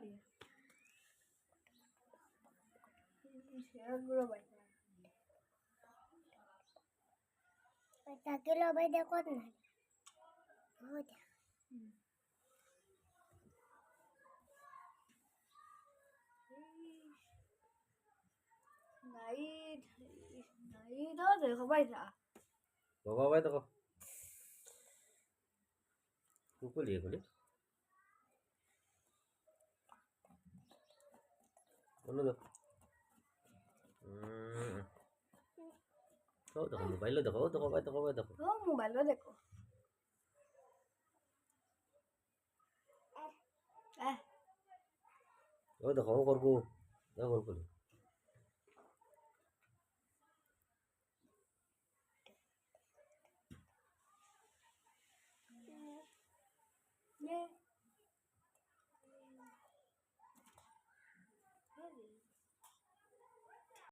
dia. Saya guru banyak. Kita kilo beda kot na. Oh, dah. Naid, naid đó thì không phải là. Bawa itu kok. Kuku lihat kulit. Mana tuh? Oh, tuh mobile lo, tuh. Oh, mobile đó देखो. Oh, tuh korku. Tuh korku. Yeah.